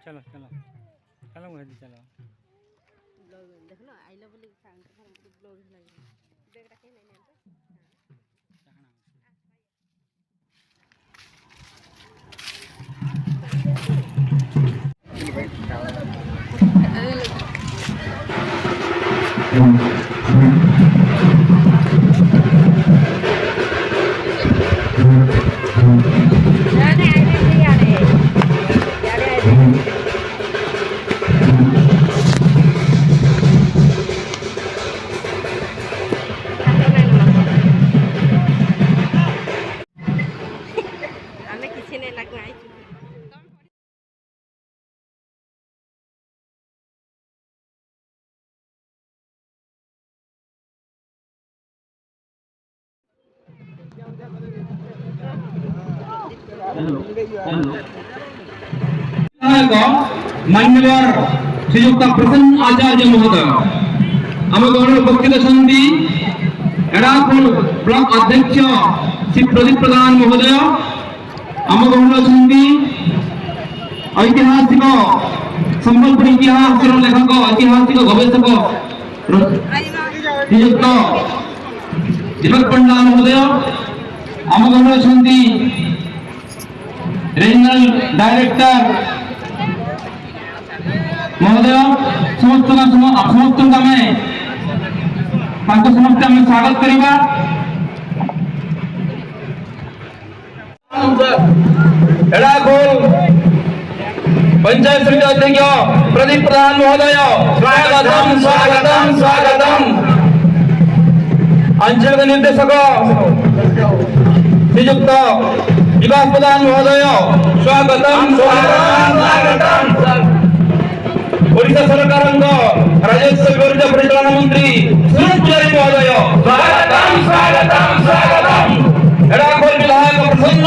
चलो चलो चलो मुझे चलो ब्लॉग देख लो आई लव बोली ब्लॉग लग बैग रखे नहीं नहीं मान्यवर श्रीयुक्त प्रसन्न आचार्य महोदय आम गण उपस्थित अच्छा एड़ाखोल ब्लॉक अध्यक्ष श्री प्रदीप प्रधान महोदय आम गण अच्छा ऐतिहासिक संबलपुर इतिहास लेखक ऐतिहासिक गवेषक श्रीयुक्त दीपक पंडा महोदय आम गण अच्छा रीजनल डायरेक्टर महोदय समस्त स्वागत करिबा एड़ाखोल पंचायत समिति अध्यक्ष प्रदीप प्रधान महोदय स्वागतम स्वागतम स्वागतम अंचल निर्देशक श्रीयुक्त विकास प्रधान महोदय स्वागतम स्वागतम ओडिशा सरकार राजस्व विभाग परिचालन मंत्री सुरेश तिवारी महोदय स्वागतम स्वागतम स्वागतम एड़ाखोल विधायक प्रसन्न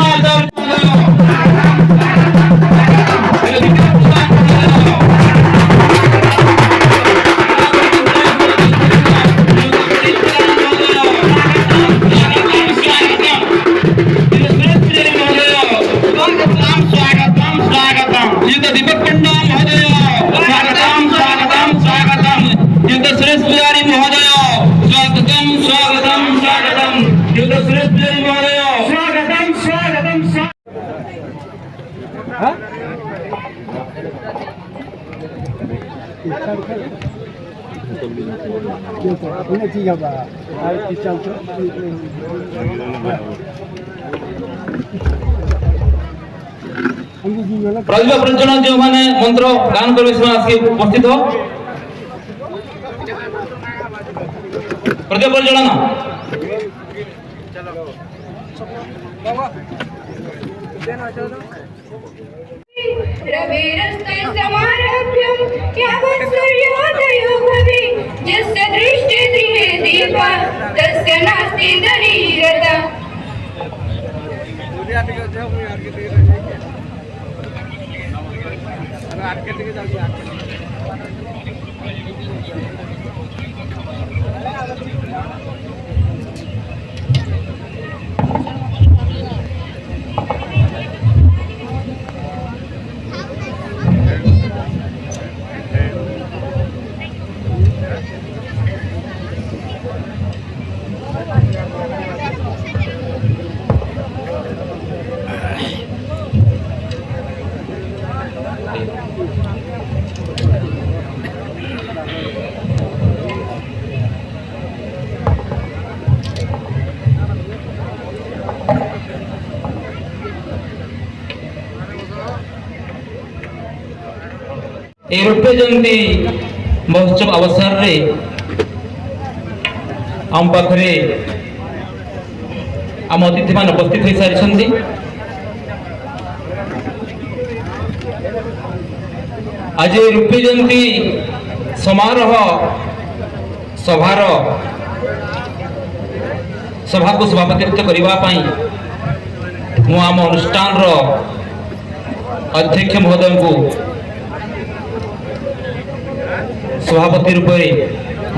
आचार्य दीपक पंडा महोदय स्वागतम स्वागतम स्वागतम सुरेश तिवारी महोदय स्वागतम स्वागतम स्वागतम सुरेश तिवारी महोदय स्वागतम स्वागतम प्रतिभा प्रज्वलन जो माने मंत्र गान करबे से उपस्थित हो प्रतिभा प्रज्वलन रविरस्ते समारभ्यं यावत् सूर्योदयो भवे यस्य दृष्टे गृहे दीपः तस्य नास्ति दरिद्रता रूपे जयंती महोत्सव अवसर रे आम पाखरे आम अतिथि मान उपस्थित हो सारी आज रूपे जयंती समारोह सभार सभा को सभापतित्व करने आम अनुष्ठान अध्यक्ष महोदय को सभापति रूप में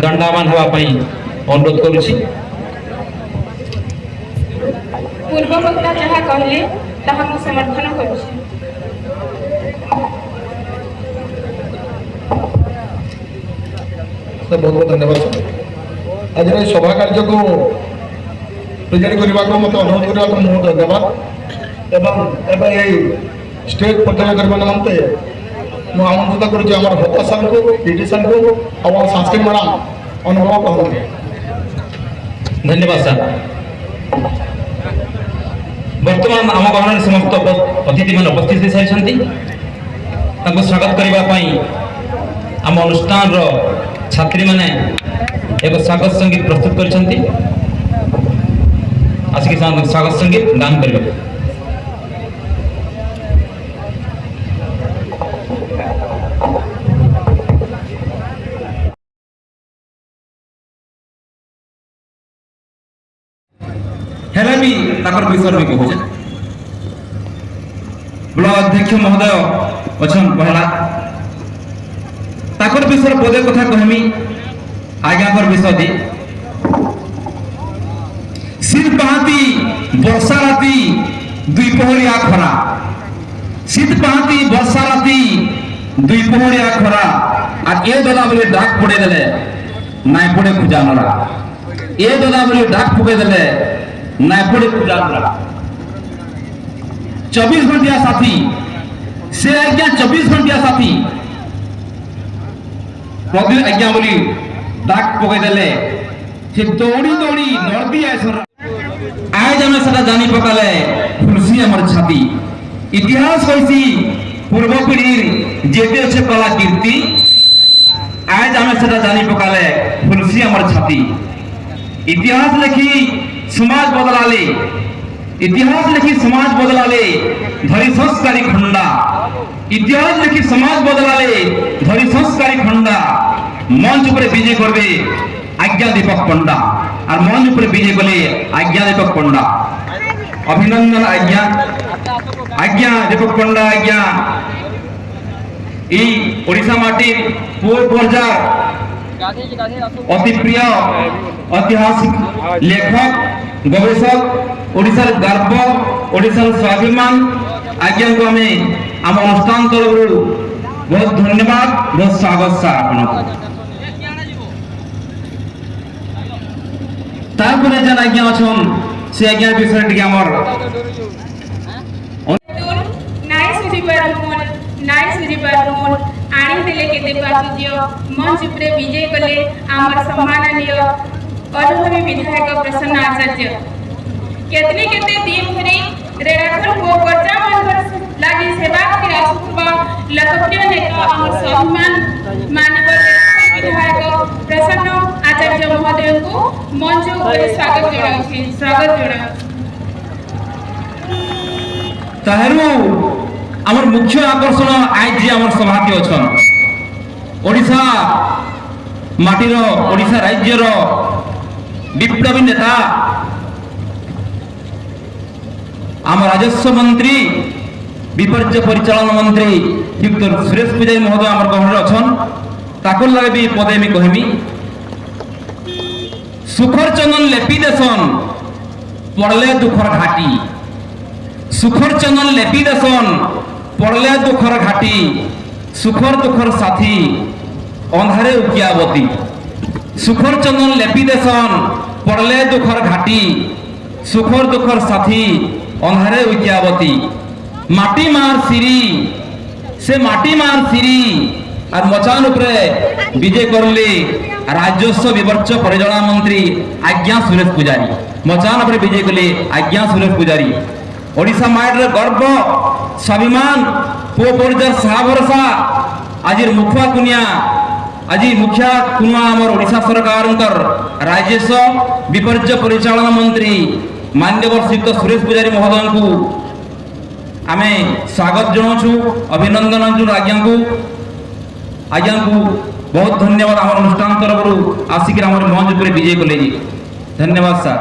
दंडामान होगापी अनुरोध करुछि। पूर्व वक्ता जहाँ कहले ताहा मु समर्थन करुछि। बहुत बहुत धन्यवाद। आज सभा कार्य को प्रेजेंट करने को मत अनुरोध करने को बहुत धन्यवाद। एवं स्टेज पर्यटन करने निमंते मुझे आमंत्रित करुच्ची आम भत्ता सार को पीटी सार को और सांस्कृतिक मैडम अनुभव कहते। धन्यवाद सर। वर्तमान आम गहन समस्त अतिथि मान उपस्थित हो सारी स्वागत करने आम अनुष्ठान छात्री माने एक स्वागत संगीत प्रस्तुत कर स्वागत संगीत गान करेंगे। हेले भी ताकर विषय में कहूँ ब्लॉक अध्यक्ष महोदय अच्छा पहला ताकर विषय पदे कथा कहमी आज्ञाकर विषय दी शीत पहाती वर्षा राति दुईपहरिया खरा शीत पहाती वर्षा राति दुईपहरिया खरा और ए दादा बोले डाक पड़े देले नाई पड़े पूजा नरा ए दादा बोले डाक पके देले नाई पड़े पूजा नरा 24 घंटिया साथी से आज्ञा 24 घंटिया साथी प्रदीप आज्ञा बोली डाक पके देले से दौड़ी दौड़ी नर्दी आसर आज आम से जानी पकाले खुलसी आमर छाती इतिहास कैसी पूर्व पीढ़ी जेते अच्छे कला कीर्ति आज आम से जानी पकाले खुलसी आमर छाती इतिहास लिखी समाज बदलाले इतिहास लिखी समाज बदलाले धरी संस्कारी खंडा इतिहास लिखी समाज बदलाले धरी संस्कारी खंडा मंच पर विजय करबे आज्ञा दीपक पंडा और मंच पर विजय कले आज्ञा दीपक पंडा अभिनंदन आज्ञा आज्ञा दीपक पंडा आज्ञा ई ओडिशा माटी पूर्व पर्याय अति प्रिय ऐतिहासिक लेखक गवेषक ओडिशा गर्व ओडिशा स्वाभिमान आज्ञा को हमें आम अनुष्ठान तरफ बहुत धन्यवाद बहुत स्वागत सर आपको तारपरे जन आज्ञा अछन से आज्ञा विषय टिके हमर नाई सुजी पर आनी देले केते पासुज्य मंच उपरे विजय कले आमर सम्माननीय अनुभवी विधायक प्रसन्न आचार्य केतने केते दिन धरी रेडाखल को पर्चा मानकर लागी सेवा के आसुवा लोकप्रिय नेता आमर सम्मान माननीय विधायक प्रसन्न आचार्य महोदय को मंच उपरे स्वागत जणाउछि ताहरू आमर मुख्य आकर्षण आज जे आमर सभापति अछन ओडिशा माटीर ओडिशा राज्यर विप्लवी नेता आम राजस्व मंत्री विपर्य परिचालन मंत्री डॉक्टर सुरेश पूजारी महोदय आमर गहन अछन ताकर लगे भी पदे मी कहमी सुखर चंदन लेपी देसन पड़ले दुखर घाटी सुखर चंदन लेपी देसन पड़ले दुखर घाटी सुखर दुखर साथी अंधारे उकियावती सुखर चंदन लेपी देसन पड़ले दुखर घाटी सुखर दुखर साथी अंधारे उकियावती माटी मार सिरी से माटी मार सिरी और मचान उपरे विजय करले राजस्व विपर्य परिचालन मंत्री आज्ञा सुरेश पूजारी मचान उपरे विजय कले आज्ञा सुरेश पूजारी ओडिशा माइटर गर्व स्वाभिमान पो पर्याय साहा भरोसा आज मुखुआ कुनिया आज मुखिया कुनुआ आमर ओडिशा सरकार राजस्व विपर्य परिचालन मंत्री मान्यवर श्रीयुक्त सुरेश पूजारी महोदय को आम स्वागत जनाऊँ अभिनंदन आज्ञा को बहुत धन्यवाद आम अनुष्ठान तरफ आसिक मंच पर विजय कले धन्यवाद सर।